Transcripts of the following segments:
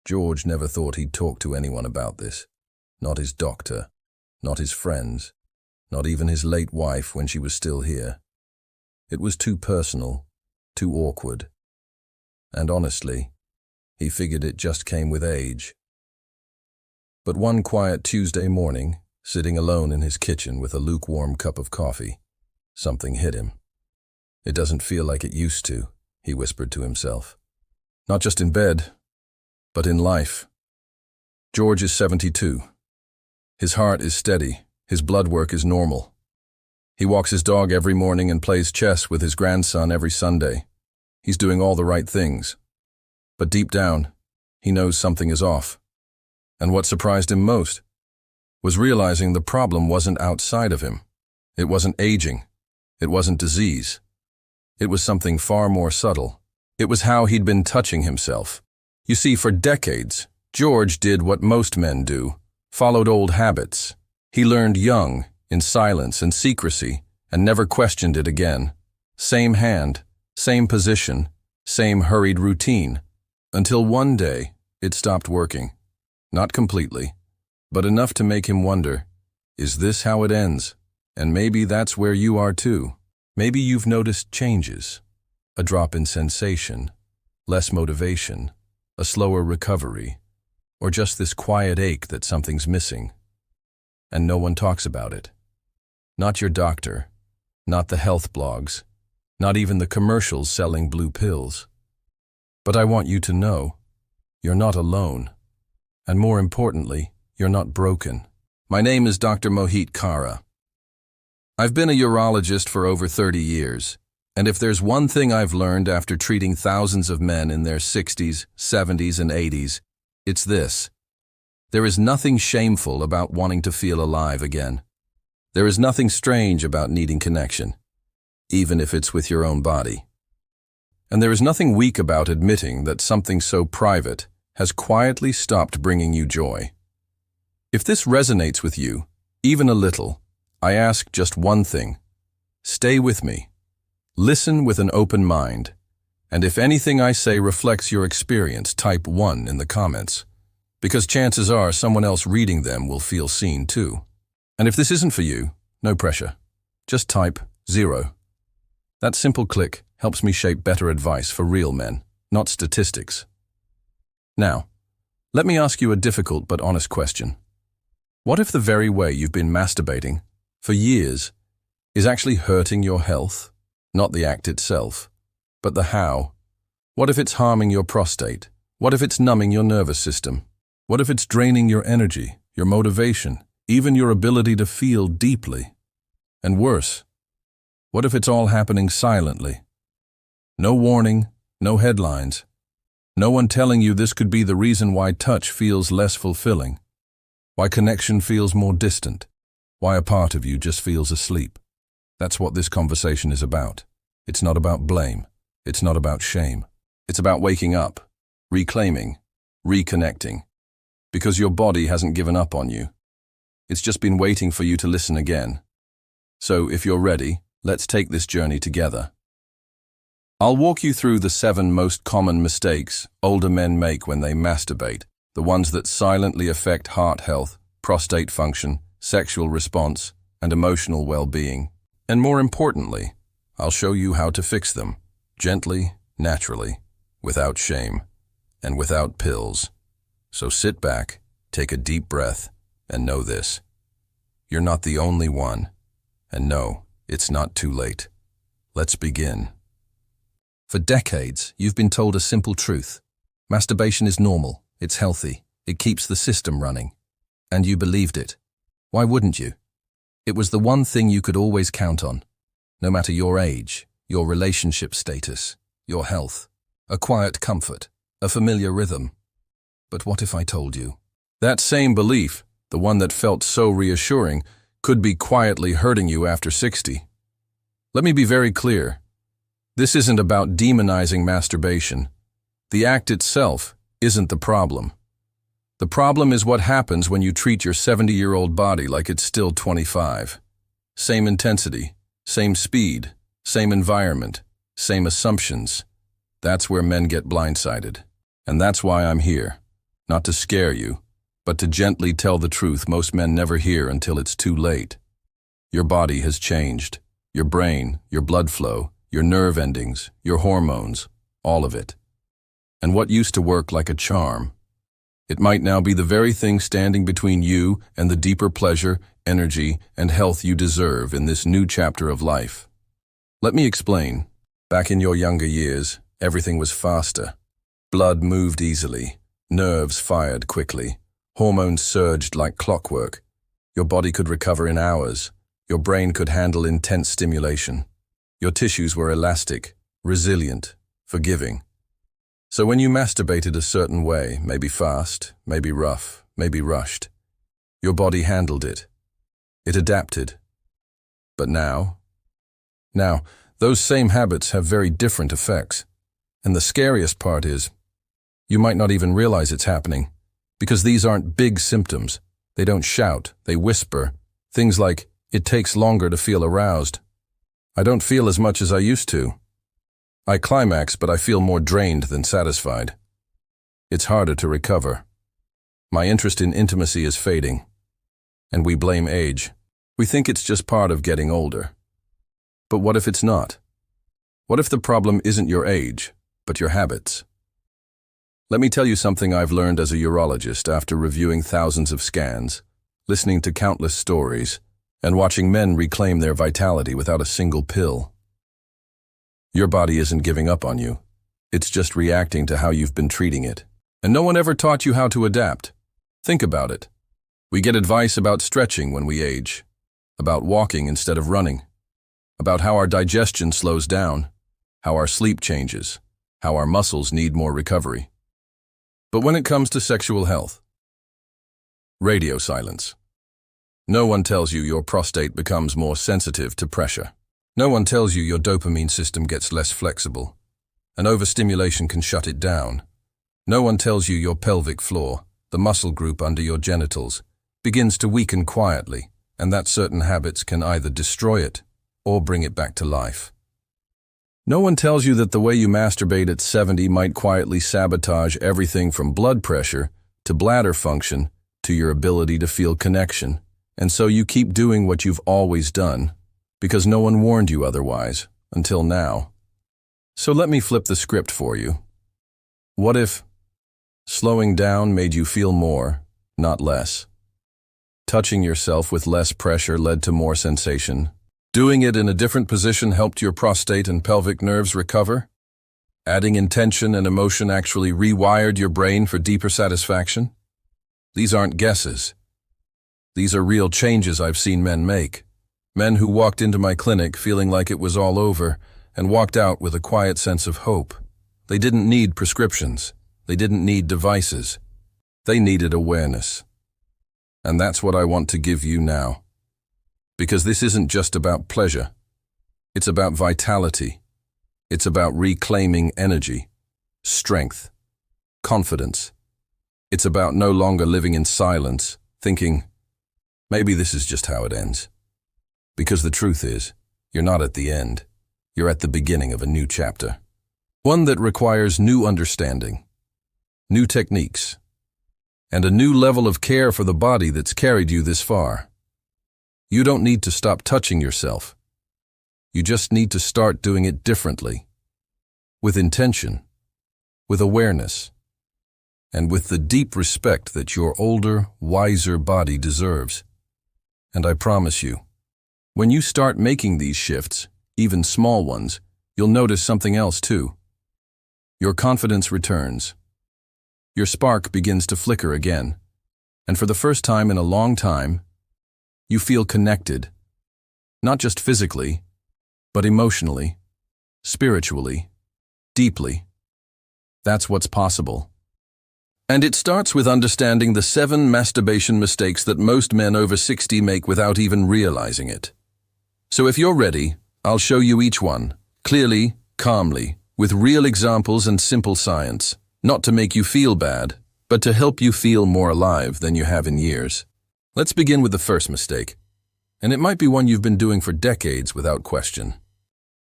George never thought he'd talk to anyone about this. Not his doctor, not his friends, not even his late wife when she was still here. It was too personal, too awkward. And honestly, he figured it just came with age. But one quiet Tuesday morning, sitting alone in his kitchen with a lukewarm cup of coffee, something hit him. "It doesn't feel like it used to," he whispered to himself. "Not just in bed, but in life." George is 72. His heart is steady, his blood work is normal. He walks his dog every morning and plays chess with his grandson every Sunday. He's doing all the right things. But deep down, he knows something is off. And what surprised him most was realizing the problem wasn't outside of him. It wasn't aging. It wasn't disease. It was something far more subtle. It was how he'd been touching himself. You see, for decades, George did what most men do, followed old habits. He learned young, in silence and secrecy, and never questioned it again. Same hand, same position, same hurried routine, until one day it stopped working. Not completely, but enough to make him wonder, is this how it ends? And maybe that's where you are too. Maybe you've noticed changes, a drop in sensation, less motivation, a slower recovery, or just this quiet ache that something's missing. And no one talks about it. Not your doctor, not the health blogs, not even the commercials selling blue pills. But I want you to know, you're not alone. And more importantly, you're not broken. My name is Dr. Mohit Khera. I've been a urologist for over 30 years, and if there's one thing I've learned after treating thousands of men in their 60s, 70s, and 80s, it's this. There is nothing shameful about wanting to feel alive again. There is nothing strange about needing connection, even if it's with your own body. And there is nothing weak about admitting that something so private has quietly stopped bringing you joy. If this resonates with you, even a little, I ask just one thing. Stay with me. Listen with an open mind. And if anything I say reflects your experience, type 1 in the comments, because chances are someone else reading them will feel seen too. And if this isn't for you, no pressure. Just type 0. That simple click helps me shape better advice for real men, not statistics. Now, let me ask you a difficult but honest question. What if the very way you've been masturbating for years is actually hurting your health? Not the act itself, but the how. What if it's harming your prostate? What if it's numbing your nervous system? What if it's draining your energy, your motivation, even your ability to feel deeply? And worse, what if it's all happening silently? No warning, no headlines. No one telling you this could be the reason why touch feels less fulfilling, why connection feels more distant, why a part of you just feels asleep. That's what this conversation is about. It's not about blame. It's not about shame. It's about waking up, reclaiming, reconnecting, because your body hasn't given up on you. It's just been waiting for you to listen again. So if you're ready, let's take this journey together. I'll walk you through the 7 most common mistakes older men make when they masturbate, the ones that silently affect heart health, prostate function, sexual response, and emotional well-being. And more importantly, I'll show you how to fix them, gently, naturally, without shame, and without pills. So sit back, take a deep breath, and know this. You're not the only one. And no, it's not too late. Let's begin. For decades, you've been told a simple truth. Masturbation is normal, it's healthy, it keeps the system running. And you believed it. Why wouldn't you? It was the one thing you could always count on, no matter your age, your relationship status, your health, a quiet comfort, a familiar rhythm. But what if I told you? That same belief, the one that felt so reassuring, could be quietly hurting you after 60. Let me be very clear. This isn't about demonizing masturbation. The act itself isn't the problem. The problem is what happens when you treat your 70-year-old body like it's still 25. Same intensity, same speed, same environment, same assumptions. That's where men get blindsided. And that's why I'm here. not to scare you, but to gently tell the truth most men never hear until it's too late. Your body has changed. Your brain, your blood flow, your nerve endings, your hormones, all of it. And what used to work like a charm, it might now be the very thing standing between you and the deeper pleasure, energy, and health you deserve in this new chapter of life. Let me explain. Back in your younger years, everything was faster. Blood moved easily, nerves fired quickly, hormones surged like clockwork. Your body could recover in hours. Your brain could handle intense stimulation. Your tissues were elastic, resilient, forgiving. So when you masturbated a certain way, maybe fast, maybe rough, maybe rushed, your body handled it. It adapted. But now, those same habits have very different effects. And the scariest part is, you might not even realize it's happening, because these aren't big symptoms. They don't shout, they whisper. Things like, it takes longer to feel aroused. I don't feel as much as I used to. I climax, but I feel more drained than satisfied. It's harder to recover. My interest in intimacy is fading. And we blame age. We think it's just part of getting older. But what if it's not? What if the problem isn't your age, but your habits? Let me tell you something I've learned as a urologist after reviewing thousands of scans, listening to countless stories, and watching men reclaim their vitality without a single pill. Your body isn't giving up on you. It's just reacting to how you've been treating it. And no one ever taught you how to adapt. Think about it. We get advice about stretching when we age, about walking instead of running, about how our digestion slows down, how our sleep changes, how our muscles need more recovery. But when it comes to sexual health, radio silence. No one tells you your prostate becomes more sensitive to pressure. No one tells you your dopamine system gets less flexible. An overstimulation can shut it down. No one tells you your pelvic floor, the muscle group under your genitals, begins to weaken quietly, and that certain habits can either destroy it or bring it back to life. No one tells you that the way you masturbate at 70 might quietly sabotage everything from blood pressure to bladder function to your ability to feel connection. And so you keep doing what you've always done, because no one warned you otherwise, until now. So let me flip the script for you. What if slowing down made you feel more, not less? Touching yourself with less pressure led to more sensation. Doing it in a different position helped your prostate and pelvic nerves recover? Adding intention and emotion actually rewired your brain for deeper satisfaction? These aren't guesses. These are real changes I've seen men make. Men who walked into my clinic feeling like it was all over and walked out with a quiet sense of hope. They didn't need prescriptions. They didn't need devices. They needed awareness. And that's what I want to give you now. Because this isn't just about pleasure. It's about vitality. It's about reclaiming energy, strength, confidence. It's about no longer living in silence, thinking, maybe this is just how it ends. Because the truth is, you're not at the end. You're at the beginning of a new chapter. One that requires new understanding, new techniques, and a new level of care for the body that's carried you this far. You don't need to stop touching yourself. You just need to start doing it differently, with intention, with awareness, and with the deep respect that your older, wiser body deserves. And I promise you, when you start making these shifts, even small ones, you'll notice something else too. Your confidence returns. Your spark begins to flicker again. And for the first time in a long time, you feel connected. Not just physically, but emotionally, spiritually, deeply. That's what's possible. And it starts with understanding the 7 masturbation mistakes that most men over 60 make without even realizing it. So if you're ready, I'll show you each one, clearly, calmly, with real examples and simple science, not to make you feel bad, but to help you feel more alive than you have in years. Let's begin with the first mistake, and it might be one you've been doing for decades without question.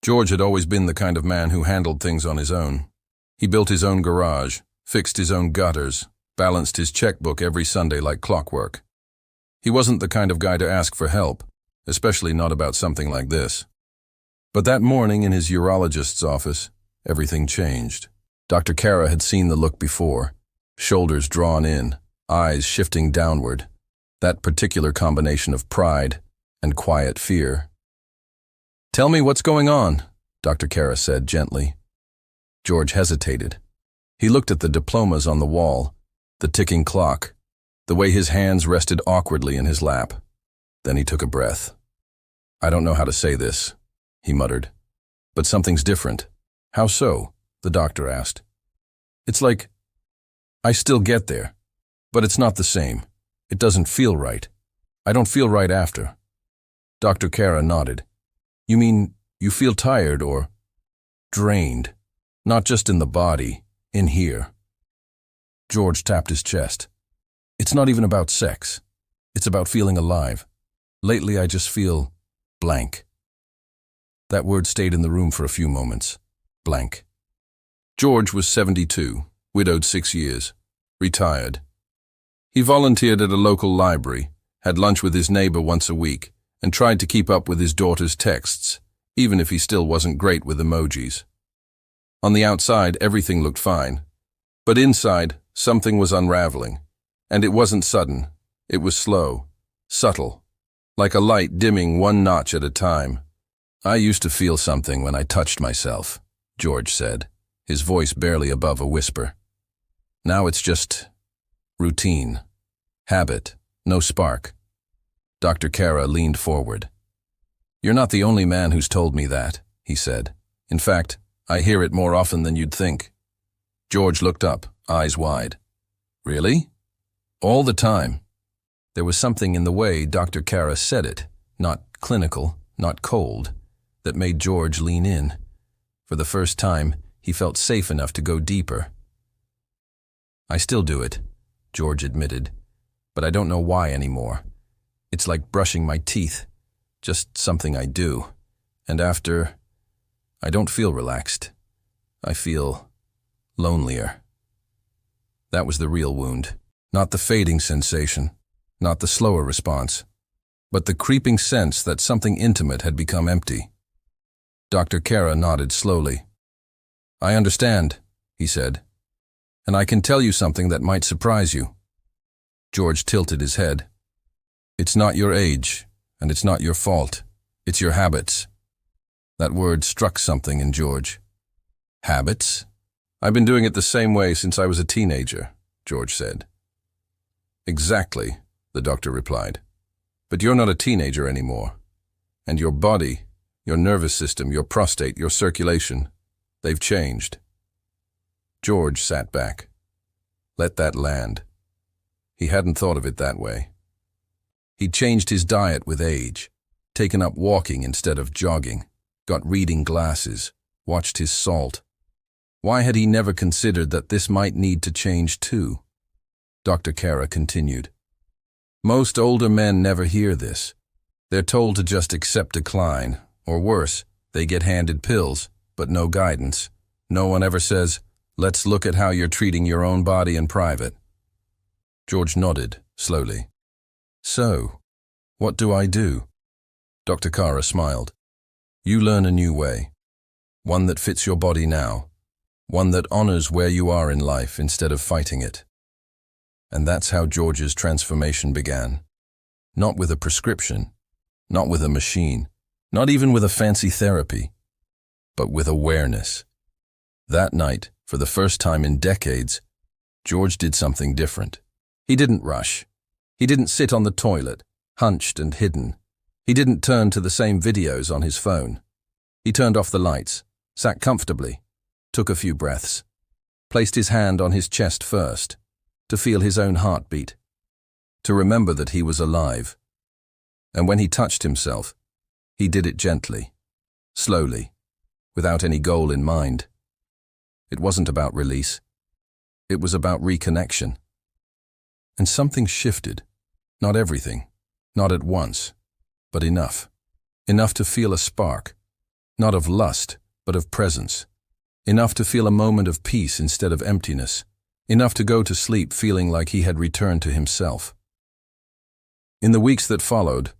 George had always been the kind of man who handled things on his own. He built his own garage, fixed his own gutters, balanced his checkbook every Sunday like clockwork. He wasn't the kind of guy to ask for help, especially not about something like this. But that morning in his urologist's office, everything changed. Dr. Khera had seen the look before, shoulders drawn in, eyes shifting downward, that particular combination of pride and quiet fear. "Tell me what's going on," Dr. Khera said gently. George hesitated. He looked at the diplomas on the wall, the ticking clock, the way his hands rested awkwardly in his lap. Then he took a breath. "I don't know how to say this," he muttered, "but something's different." "How so?" the doctor asked. "It's like I still get there, but it's not the same. It doesn't feel right. I don't feel right after." Dr. Khera nodded. "You mean you feel tired or drained? Not just in the body, in here." George tapped his chest. "It's not even about sex. It's about feeling alive. Lately I just feel blank." That word stayed in the room for a few moments. Blank. George was 72, widowed 6 years, retired. He volunteered at a local library, had lunch with his neighbor once a week, and tried to keep up with his daughter's texts, even if he still wasn't great with emojis. On the outside, everything looked fine. But inside, something was unraveling. And it wasn't sudden. It was slow, subtle, like a light dimming one notch at a time. "I used to feel something when I touched myself," George said, his voice barely above a whisper. "Now it's just routine, habit, no spark." Dr. Khera leaned forward. "You're not the only man who's told me that," he said. "In fact, I hear it more often than you'd think." George looked up, eyes wide. "Really?" "All the time." There was something in the way Dr. Khera said it, not clinical, not cold, that made George lean in. For the first time, he felt safe enough to go deeper. "I still do it," George admitted, "but I don't know why anymore. It's like brushing my teeth, just something I do. And after, I don't feel relaxed. I feel lonelier." That was the real wound, not the fading sensation, not the slower response, but the creeping sense that something intimate had become empty. Dr. Khera nodded slowly. "I understand," he said, "and I can tell you something that might surprise you." George tilted his head. "It's not your age, and it's not your fault. It's your habits." That word struck something in George. "Habits? I've been doing it the same way since I was a teenager," George said. "Exactly," the doctor replied. "But you're not a teenager anymore. And your body, your nervous system, your prostate, your circulation, they've changed." George sat back. Let that land. He hadn't thought of it that way. He'd changed his diet with age, taken up walking instead of jogging, got reading glasses, watched his salt. Why had he never considered that this might need to change too? Dr. Khera continued. "Most older men never hear this. They're told to just accept decline, or worse, they get handed pills, but no guidance. No one ever says, 'Let's look at how you're treating your own body in private.'" George nodded, slowly. "So, what do I do?" Dr. Khera smiled. "You learn a new way. One that fits your body now. One that honors where you are in life instead of fighting it." And that's how George's transformation began. Not with a prescription, not with a machine, not even with a fancy therapy, but with awareness. That night, for the first time in decades, George did something different. He didn't rush. He didn't sit on the toilet, hunched and hidden. He didn't turn to the same videos on his phone. He turned off the lights, sat comfortably, took a few breaths, placed his hand on his chest first, to feel his own heartbeat, to remember that he was alive. And when he touched himself, he did it gently, slowly, without any goal in mind. It wasn't about release. It was about reconnection. And something shifted. Not everything, not at once, but enough. Enough to feel a spark, not of lust, but of presence. Enough to feel a moment of peace instead of emptiness. enough to go to sleep feeling like he had returned to himself. In the weeks that followed,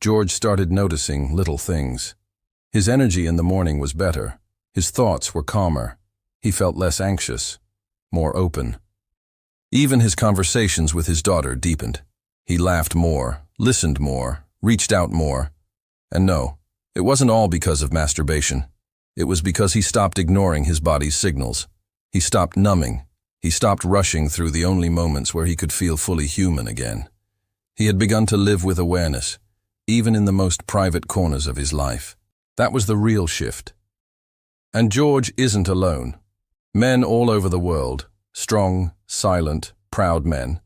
George started noticing little things. His energy in the morning was better. His thoughts were calmer. He felt less anxious, more open. Even his conversations with his daughter deepened. He laughed more, listened more, reached out more. And no, it wasn't all because of masturbation. It was because he stopped ignoring his body's signals. He stopped numbing. He stopped rushing through the only moments where he could feel fully human again. He had begun to live with awareness, even in the most private corners of his life. That was the real shift. And George isn't alone. Men all over the world, strong, silent, proud men,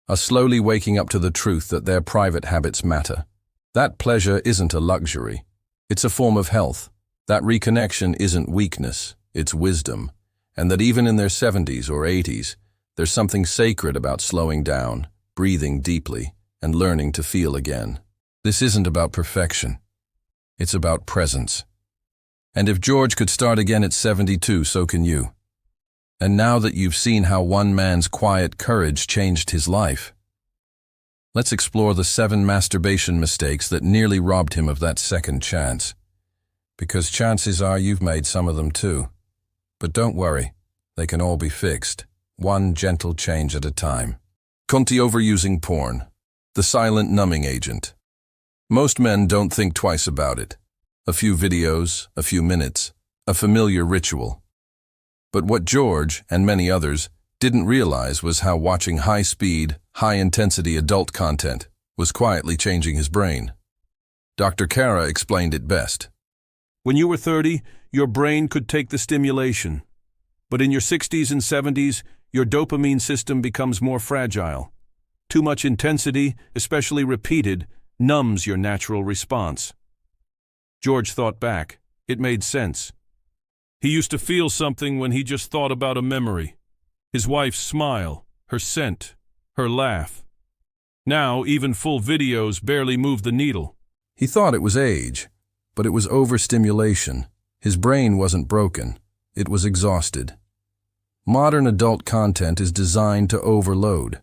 are slowly waking up to the truth that their private habits matter. That pleasure isn't a luxury. It's a form of health. That reconnection isn't weakness, it's wisdom. And that even in their 70s or 80s, there's something sacred about slowing down, breathing deeply, and learning to feel again. This isn't about perfection. It's about presence. And if George could start again at 72, so can you. And now that you've seen how one man's quiet courage changed his life, let's explore the 7 masturbation mistakes that nearly robbed him of that second chance. Because chances are you've made some of them too. But don't worry, they can all be fixed, one gentle change at a time. Overusing porn, the silent numbing agent. Most men don't think twice about it. A few videos, a few minutes, a familiar ritual. But what George, and many others, didn't realize was how watching high-speed, high-intensity adult content was quietly changing his brain. Dr. Khera explained it best. When you were 30, your brain could take the stimulation. But in your 60s and 70s, your dopamine system becomes more fragile. Too much intensity, especially repeated, numbs your natural response. George thought back. It made sense. He used to feel something when he just thought about a memory. His wife's smile, her scent, her laugh. Now, even full videos barely move the needle. He thought it was age, but it was overstimulation. His brain wasn't broken. It was exhausted. Modern adult content is designed to overload.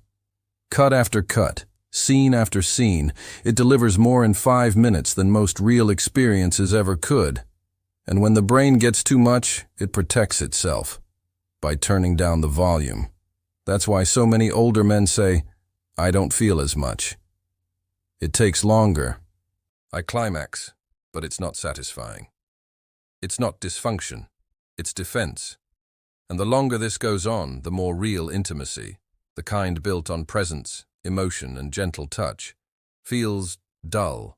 Cut after cut, scene after scene, it delivers more in 5 minutes than most real experiences ever could. And when the brain gets too much, it protects itself by turning down the volume. That's why so many older men say, "I don't feel as much." It takes longer. I climax, but it's not satisfying. It's not dysfunction, it's defense. And the longer this goes on, the more real intimacy, the kind built on presence, emotion, and gentle touch, feels dull.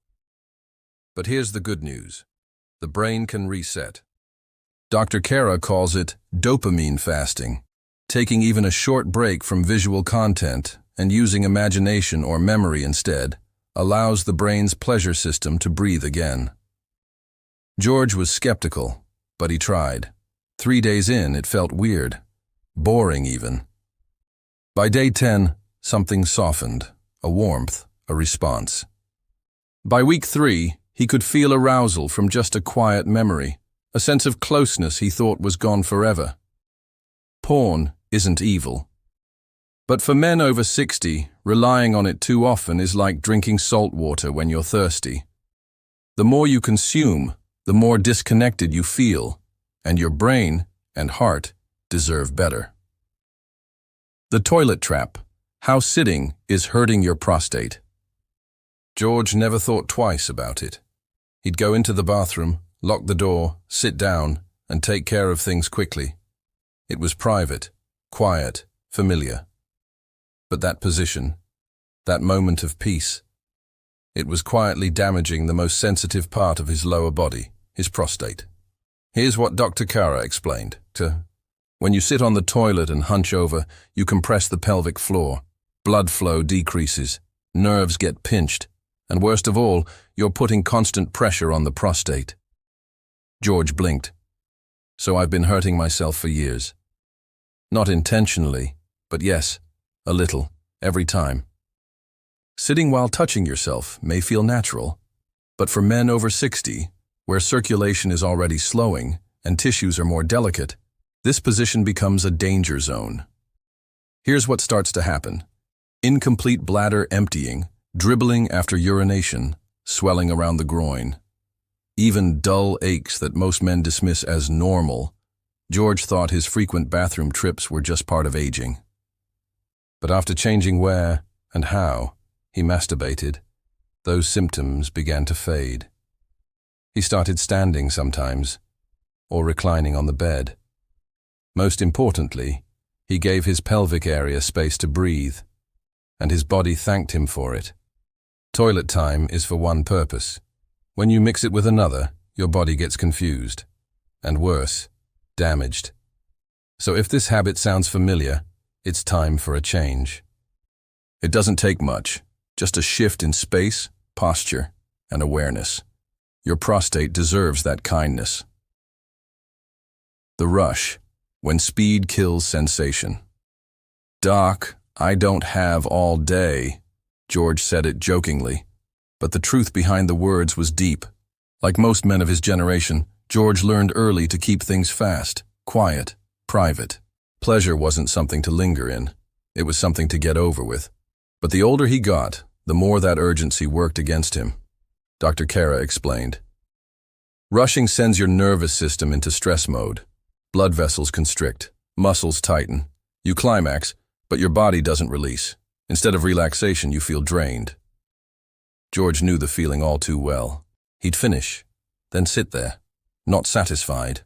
But here's the good news. The brain can reset. Dr. Khera calls it dopamine fasting, taking even a short break from visual content and using imagination or memory instead allows the brain's pleasure system to breathe again. George was skeptical, but he tried. 3 days in, it felt weird, boring even. By day 10, something softened, a warmth, a response. By week 3, he could feel arousal from just a quiet memory, a sense of closeness he thought was gone forever. Porn isn't evil. But for men over 60, relying on it too often is like drinking salt water when you're thirsty. The more you consume, the more disconnected you feel, and your brain and heart deserve better. The toilet trap. How sitting is hurting your prostate. George never thought twice about it. He'd go into the bathroom, lock the door, sit down, and take care of things quickly. It was private, quiet, familiar. But that position, that moment of peace, it was quietly damaging the most sensitive part of his lower body, his prostate. Here's what Dr. Khera explained. When you sit on the toilet and hunch over, you compress the pelvic floor. Blood flow decreases, nerves get pinched, and worst of all, you're putting constant pressure on the prostate. George blinked. So I've been hurting myself for years. Not intentionally, but yes, a little, every time. Sitting while touching yourself may feel natural, but for men over 60, where circulation is already slowing and tissues are more delicate, this position becomes a danger zone. Here's what starts to happen. Incomplete bladder emptying, dribbling after urination, swelling around the groin. Even dull aches that most men dismiss as normal. George thought his frequent bathroom trips were just part of aging. But after changing where and how he masturbated, those symptoms began to fade. He started standing sometimes, or reclining on the bed. Most importantly, he gave his pelvic area space to breathe, and his body thanked him for it. Toilet time is for one purpose. When you mix it with another, your body gets confused, and worse, damaged. So if this habit sounds familiar, it's time for a change. It doesn't take much, just a shift in space, posture, and awareness. Your prostate deserves that kindness. The rush, when speed kills sensation. "Doc, I don't have all day," George said it jokingly, but the truth behind the words was deep. Like most men of his generation, George learned early to keep things fast, quiet, private. Pleasure wasn't something to linger in. It was something to get over with. But the older he got, the more that urgency worked against him. Dr. Khera explained. Rushing sends your nervous system into stress mode. Blood vessels constrict, muscles tighten. You climax, but your body doesn't release. Instead of relaxation, you feel drained. George knew the feeling all too well. He'd finish, then sit there, not satisfied,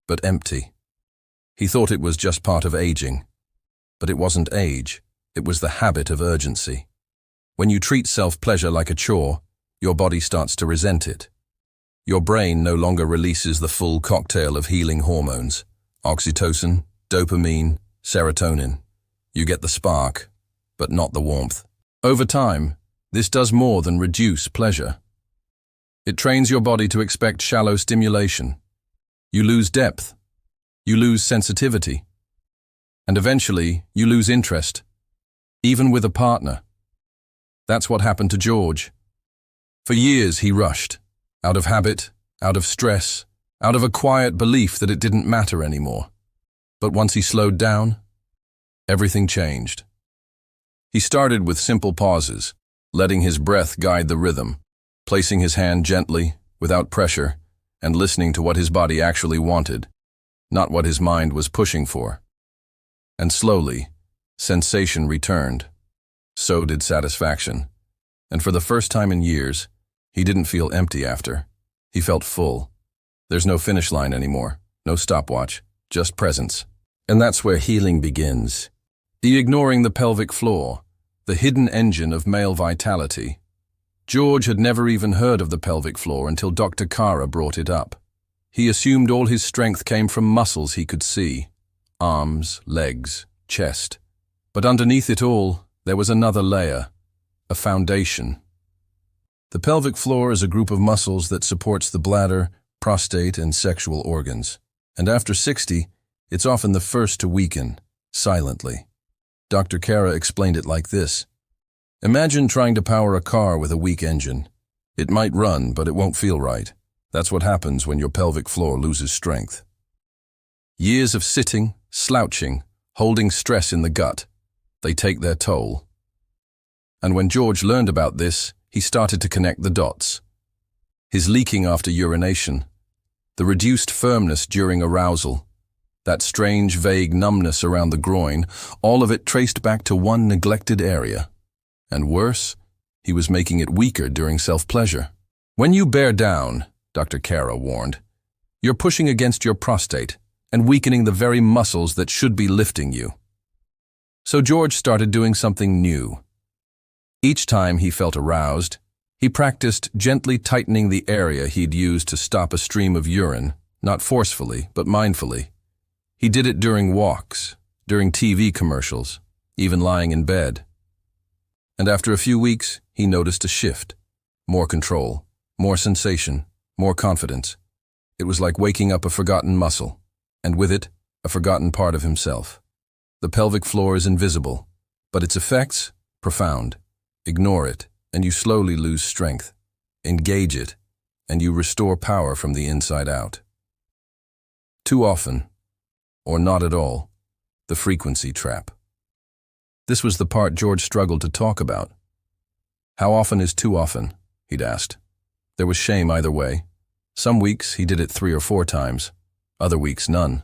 but empty. He thought it was just part of aging. But it wasn't age, it was the habit of urgency. When you treat self-pleasure like a chore, your body starts to resent it. Your brain no longer releases the full cocktail of healing hormones: oxytocin, dopamine, serotonin. You get the spark, but not the warmth. Over time, this does more than reduce pleasure. It trains your body to expect shallow stimulation. You lose depth. You lose sensitivity. And eventually, you lose interest, even with a partner. That's what happened to George. For years, he rushed, out of habit, out of stress, out of a quiet belief that it didn't matter anymore. But once he slowed down, everything changed. He started with simple pauses, letting his breath guide the rhythm, placing his hand gently, without pressure, and listening to what his body actually wanted, not what his mind was pushing for. And slowly, sensation returned. So did satisfaction. And for the first time in years, he didn't feel empty after. He felt full. There's no finish line anymore, no stopwatch, just presence. And that's where healing begins. Ignoring the pelvic floor, the hidden engine of male vitality. George had never even heard of the pelvic floor until Dr. Khera brought it up. He assumed all his strength came from muscles he could see: arms, legs, chest. But underneath it all, there was another layer, a foundation. The pelvic floor is a group of muscles that supports the bladder, prostate, and sexual organs. And after 60, it's often the first to weaken, silently. Dr. Khera explained it like this. Imagine trying to power a car with a weak engine. It might run, but it won't feel right. That's what happens when your pelvic floor loses strength. Years of sitting, slouching, holding stress in the gut, they take their toll. And when George learned about this, he started to connect the dots. His leaking after urination, the reduced firmness during arousal, that strange, vague numbness around the groin, all of it traced back to one neglected area. And worse, he was making it weaker during self-pleasure. When you bear down, Dr. Khera warned, you're pushing against your prostate and weakening the very muscles that should be lifting you. So George started doing something new. Each time he felt aroused, he practiced gently tightening the area he'd used to stop a stream of urine, not forcefully, but mindfully. He did it during walks, during TV commercials, even lying in bed. And after a few weeks, he noticed a shift. More control, more sensation, more confidence. It was like waking up a forgotten muscle, and with it, a forgotten part of himself. The pelvic floor is invisible, but its effects, profound. Ignore it, and you slowly lose strength. Engage it, and you restore power from the inside out. Too often, or not at all, the frequency trap. This was the part George struggled to talk about. How often is too often? He'd asked. There was shame either way. Some weeks he did it 3 or 4 times, other weeks none.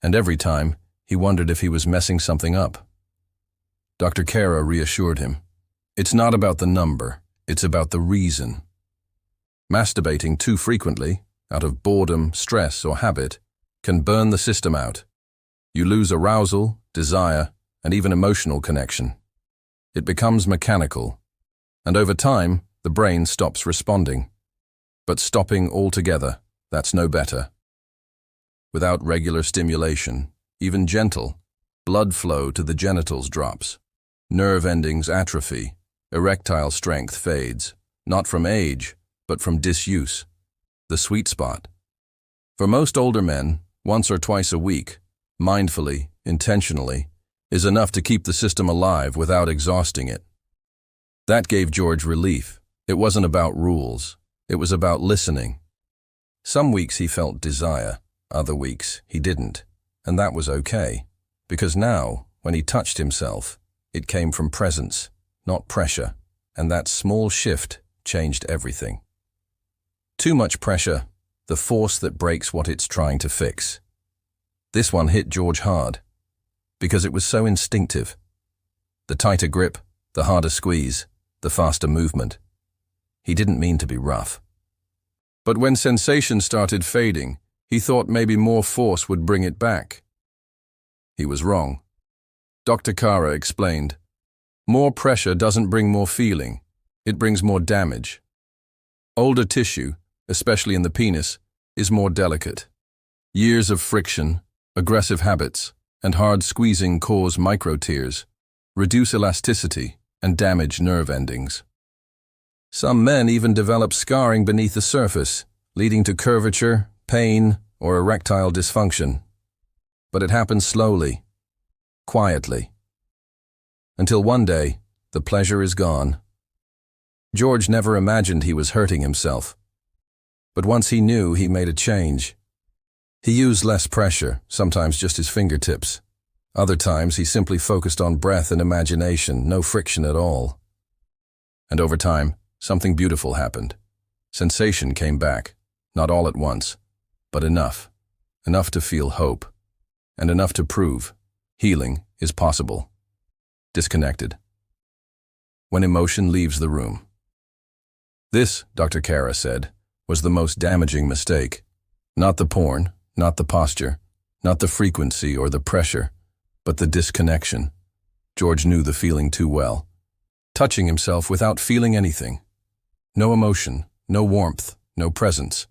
And every time, he wondered if he was messing something up. Dr. Khera reassured him. It's not about the number, it's about the reason. Masturbating too frequently, out of boredom, stress, or habit, can burn the system out. You lose arousal, desire, and even emotional connection. It becomes mechanical, and over time, the brain stops responding. But stopping altogether, that's no better. Without regular stimulation, even gentle, blood flow to the genitals drops. Nerve endings atrophy, erectile strength fades, not from age, but from disuse. The sweet spot. For most older men, once or twice a week, mindfully, intentionally, is enough to keep the system alive without exhausting it. That gave George relief. It wasn't about rules. It was about listening. Some weeks he felt desire, other weeks he didn't, and that was okay, because now, when he touched himself, it came from presence, not pressure, and that small shift changed everything. Too much pressure, the force that breaks what it's trying to fix. This one hit George hard, because it was so instinctive. The tighter grip, the harder squeeze, the faster movement. He didn't mean to be rough. But when sensation started fading, he thought maybe more force would bring it back. He was wrong. Dr. Khera explained, more pressure doesn't bring more feeling, it brings more damage. Older tissue, especially in the penis, is more delicate. Years of friction, aggressive habits, and hard squeezing cause microtears, reduce elasticity, and damage nerve endings. Some men even develop scarring beneath the surface, leading to curvature, pain, or erectile dysfunction. But it happens slowly, quietly, until one day, the pleasure is gone. George never imagined he was hurting himself. But once he knew, he made a change. He used less pressure, sometimes just his fingertips. Other times, he simply focused on breath and imagination, no friction at all. And over time, something beautiful happened. Sensation came back, not all at once, but enough. Enough to feel hope, and enough to prove healing is possible. Disconnected. When emotion leaves the room. This, Dr. Khera said, was the most damaging mistake. Not the porn, not the posture, not the frequency or the pressure, but the disconnection. George knew the feeling too well. Touching himself without feeling anything. No emotion, no warmth, no presence.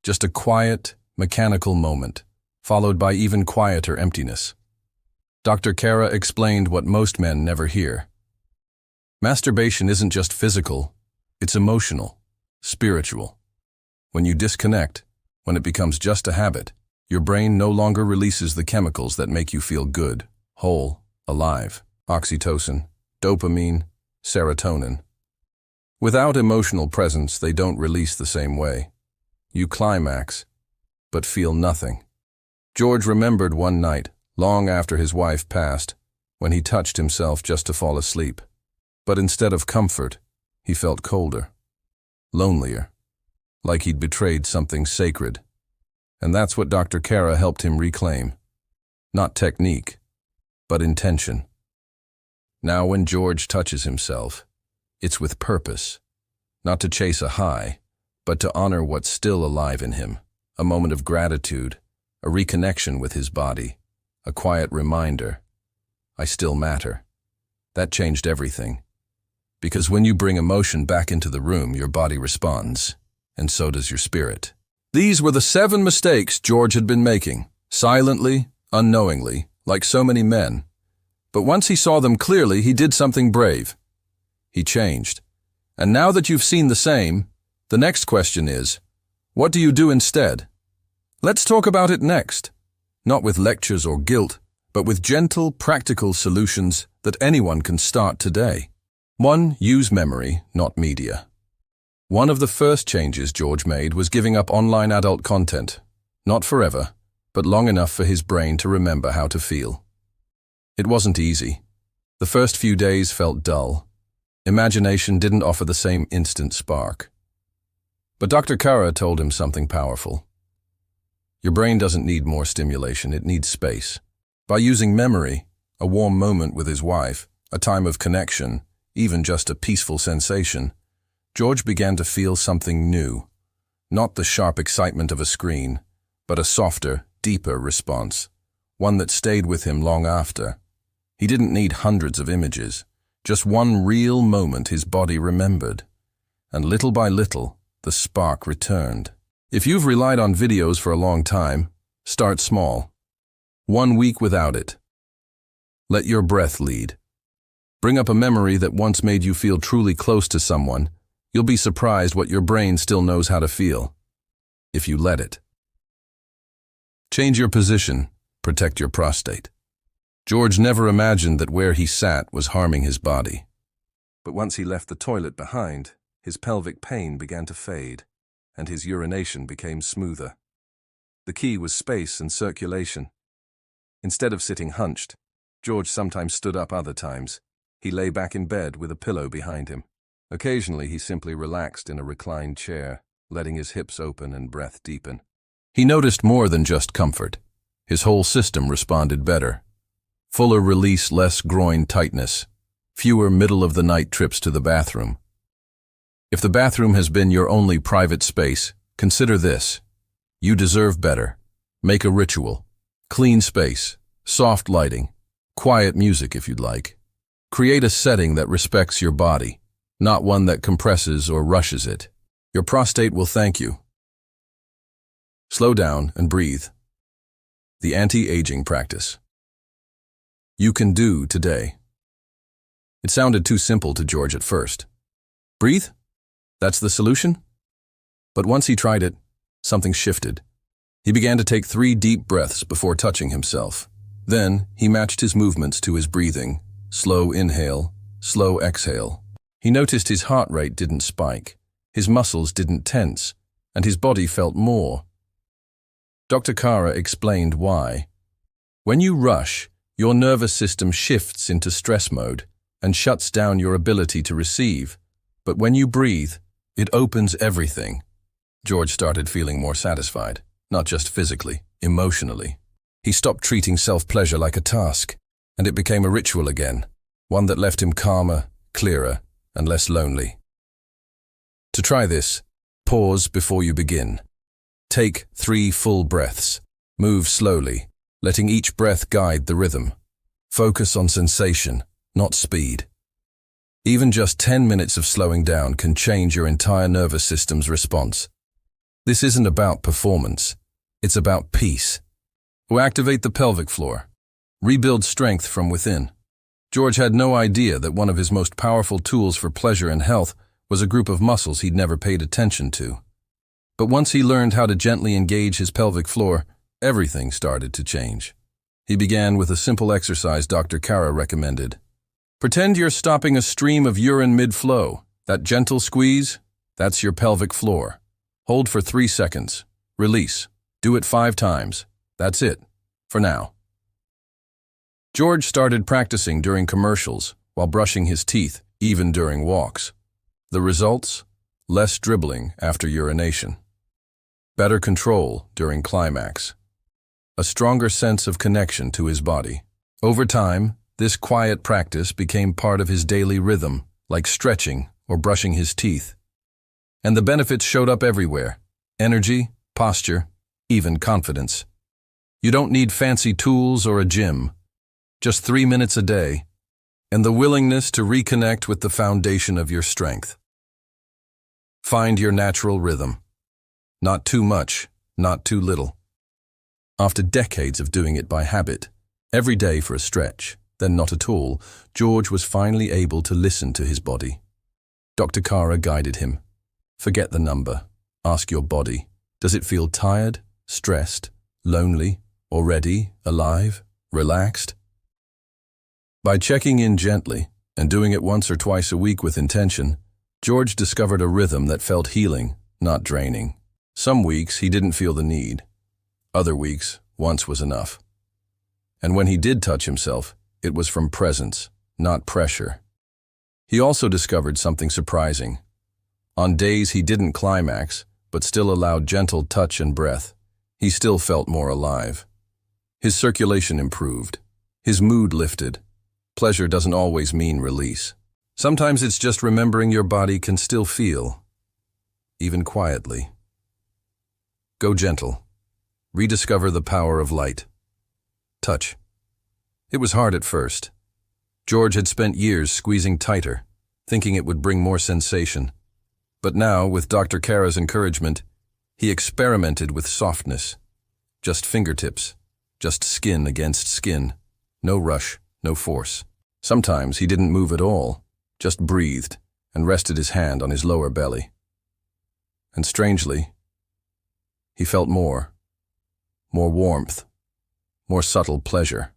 Just a quiet, mechanical moment, followed by even quieter emptiness. Dr. Khera explained what most men never hear. Masturbation isn't just physical, it's emotional, spiritual. When you disconnect, when it becomes just a habit, your brain no longer releases the chemicals that make you feel good, whole, alive. Oxytocin, dopamine, serotonin. Without emotional presence, they don't release the same way. You climax, but feel nothing. George remembered one night, long after his wife passed, when he touched himself just to fall asleep. But instead of comfort, he felt colder, lonelier, like he'd betrayed something sacred. And that's what Dr. Khera helped him reclaim. Not technique, but intention. Now when George touches himself, it's with purpose, not to chase a high, but to honor what's still alive in him, a moment of gratitude, a reconnection with his body, a quiet reminder, I still matter. That changed everything. Because when you bring emotion back into the room, your body responds, and so does your spirit. These were the 7 mistakes George had been making, silently, unknowingly, like so many men. But once he saw them clearly, he did something brave. He changed. And now that you've seen the same, the next question is, what do you do instead? Let's talk about it next. Not with lectures or guilt, but with gentle, practical solutions that anyone can start today. 1. Use memory, not media. One of the first changes George made was giving up online adult content. Not forever, but long enough for his brain to remember how to feel. It wasn't easy. The first few days felt dull. Imagination didn't offer the same instant spark. But Dr. Khera told him something powerful. Your brain doesn't need more stimulation, it needs space. By using memory, a warm moment with his wife, a time of connection, even just a peaceful sensation, George began to feel something new. Not the sharp excitement of a screen, but a softer, deeper response, one that stayed with him long after. He didn't need hundreds of images, just one real moment his body remembered. And little by little, the spark returned. If you've relied on videos for a long time, start small. 1 week without it. Let your breath lead. Bring up a memory that once made you feel truly close to someone. You'll be surprised what your brain still knows how to feel, if you let it. Change your position, protect your prostate. George never imagined that where he sat was harming his body. But once he left the toilet behind, his pelvic pain began to fade, and his urination became smoother. The key was space and circulation. Instead of sitting hunched, George sometimes stood up other times. He lay back in bed with a pillow behind him. Occasionally, he simply relaxed in a reclined chair, letting his hips open and breath deepen. He noticed more than just comfort. His whole system responded better. Fuller release, less groin tightness, fewer middle-of-the-night trips to the bathroom. If the bathroom has been your only private space, consider this. You deserve better. Make a ritual. Clean space, soft lighting, quiet music if you'd like. Create a setting that respects your body, not one that compresses or rushes it. Your prostate will thank you. Slow down and breathe. The anti-aging practice. You can do today. It sounded too simple to George at first. Breathe? That's the solution? But once he tried it, something shifted. He began to take 3 deep breaths before touching himself. Then, he matched his movements to his breathing. Slow inhale, slow exhale. He noticed his heart rate didn't spike, his muscles didn't tense, and his body felt more. Dr. Khera explained why. When you rush, your nervous system shifts into stress mode and shuts down your ability to receive. But when you breathe, it opens everything. George started feeling more satisfied, not just physically, emotionally. He stopped treating self-pleasure like a task, and it became a ritual again, one that left him calmer, clearer, and less lonely. To try this, pause before you begin. Take 3 full breaths. Move slowly, letting each breath guide the rhythm. Focus on sensation, not speed. Even just 10 minutes of slowing down can change your entire nervous system's response. This isn't about performance, it's about peace. Activate the pelvic floor. Rebuild strength from within. George had no idea that one of his most powerful tools for pleasure and health was a group of muscles he'd never paid attention to. But once he learned how to gently engage his pelvic floor, everything started to change. He began with a simple exercise Dr. Khera recommended. Pretend you're stopping a stream of urine mid-flow. That gentle squeeze, that's your pelvic floor. Hold for 3 seconds. Release. Do it 5 times. That's it, for now. George started practicing during commercials, while brushing his teeth, even during walks. The results? Less dribbling after urination. Better control during climax. A stronger sense of connection to his body. Over time, this quiet practice became part of his daily rhythm, like stretching or brushing his teeth. And the benefits showed up everywhere. Energy, posture, even confidence. You don't need fancy tools or a gym. Just 3 minutes a day, and the willingness to reconnect with the foundation of your strength. Find your natural rhythm. Not too much, not too little. After decades of doing it by habit, every day for a stretch, then not at all, George was finally able to listen to his body. Dr. Khera guided him. Forget the number. Ask your body. Does it feel tired, stressed, lonely, or ready, alive, relaxed? By checking in gently and doing it once or twice a week with intention, George discovered a rhythm that felt healing, not draining. Some weeks he didn't feel the need. Other weeks, once was enough. And when he did touch himself, it was from presence, not pressure. He also discovered something surprising. On days he didn't climax, but still allowed gentle touch and breath, he still felt more alive. His circulation improved. His mood lifted. Pleasure doesn't always mean release. Sometimes it's just remembering your body can still feel, even quietly. Go gentle. Rediscover the power of light. Touch. It was hard at first. George had spent years squeezing tighter, thinking it would bring more sensation. But now, with Dr. Khera's encouragement, he experimented with softness. Just fingertips, just skin against skin. No rush, no force. Sometimes he didn't move at all, just breathed and rested his hand on his lower belly. And strangely, he felt more warmth, more subtle pleasure,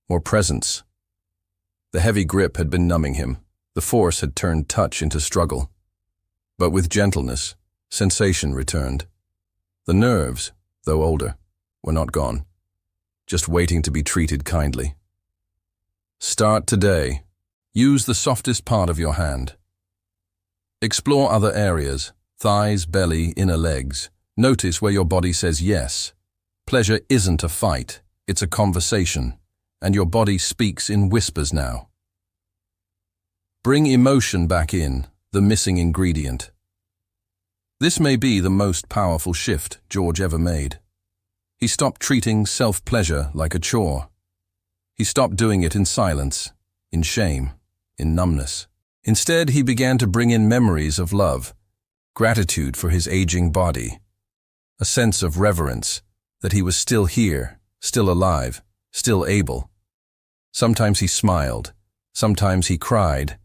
more presence. The heavy grip had been numbing him. The force had turned touch into struggle. But with gentleness, sensation returned. The nerves, though older, were not gone, just waiting to be treated kindly. Start today. Use the softest part of your hand. Explore other areas, thighs, belly, inner legs. Notice where your body says yes. Pleasure isn't a fight, it's a conversation, and your body speaks in whispers now. Bring emotion back in, the missing ingredient. This may be the most powerful shift George ever made. He stopped treating self-pleasure like a chore. He stopped doing it in silence, in shame, in numbness. Instead, he began to bring in memories of love, gratitude for his aging body, a sense of reverence that he was still here, still alive, still able. Sometimes he smiled, sometimes he cried,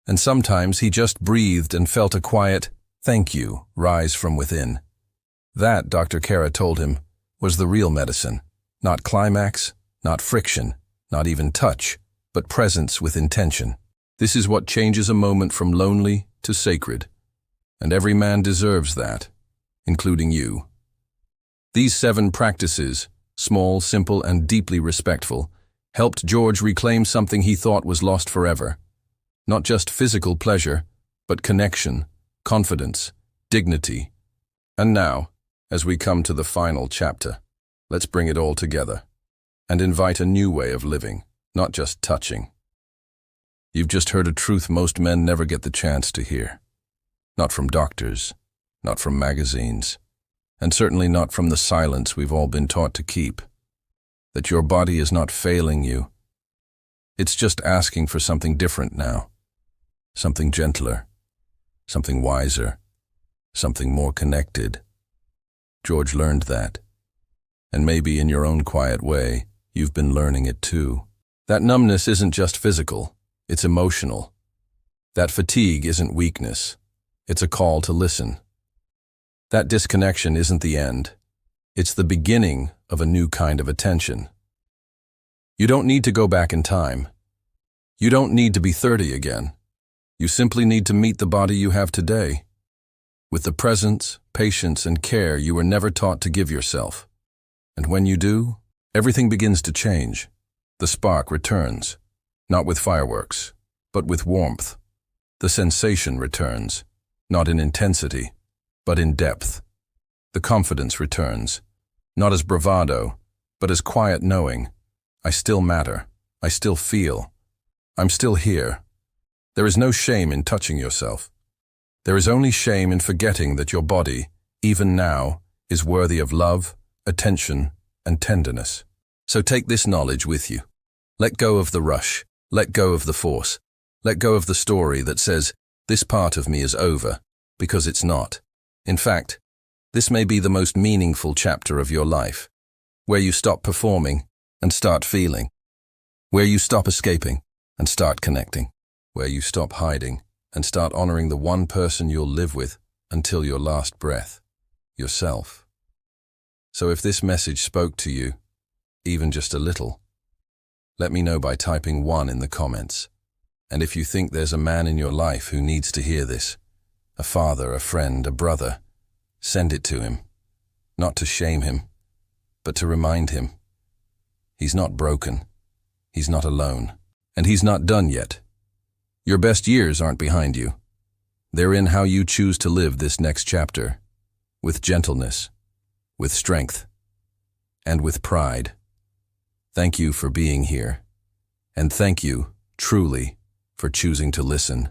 and sometimes he just breathed and felt a quiet "thank you" rise from within. That, Dr. Khera told him, was the real medicine. Not climax, not friction, not even touch, but presence with intention. This is what changes a moment from lonely to sacred. And every man deserves that, including you. These 7 practices, small, simple, and deeply respectful, helped George reclaim something he thought was lost forever. Not just physical pleasure, but connection, confidence, dignity. And now, as we come to the final chapter, let's bring it all together and invite a new way of living, not just touching. You've just heard a truth most men never get the chance to hear. Not from doctors, not from magazines, and certainly not from the silence we've all been taught to keep. That your body is not failing you. It's just asking for something different now. Something gentler, something wiser, something more connected. George learned that. And maybe in your own quiet way, you've been learning it too. That numbness isn't just physical, it's emotional. That fatigue isn't weakness, it's a call to listen. That disconnection isn't the end, it's the beginning of a new kind of attention. You don't need to go back in time. You don't need to be 30 again. You simply need to meet the body you have today, with the presence, patience, and care you were never taught to give yourself. And when you do, everything begins to change. The spark returns, not with fireworks, but with warmth. The sensation returns, not in intensity, but in depth. The confidence returns, not as bravado, but as quiet knowing. I still matter. I still feel. I'm still here. There is no shame in touching yourself. There is only shame in forgetting that your body, even now, is worthy of love, attention, and tenderness. So take this knowledge with you. Let go of the rush. Let go of the force. Let go of the story that says, this part of me is over, because it's not. In fact, this may be the most meaningful chapter of your life, where you stop performing and start feeling, where you stop escaping and start connecting, where you stop hiding and start honoring the one person you'll live with until your last breath, yourself. So if this message spoke to you, even just a little, let me know by typing 1 in the comments. And if you think there's a man in your life who needs to hear this, a father, a friend, a brother, send it to him. Not to shame him, but to remind him. He's not broken. He's not alone. And he's not done yet. Your best years aren't behind you. They're in how you choose to live this next chapter, with gentleness, with strength, and with pride. Thank you for being here. And thank you, truly, for choosing to listen.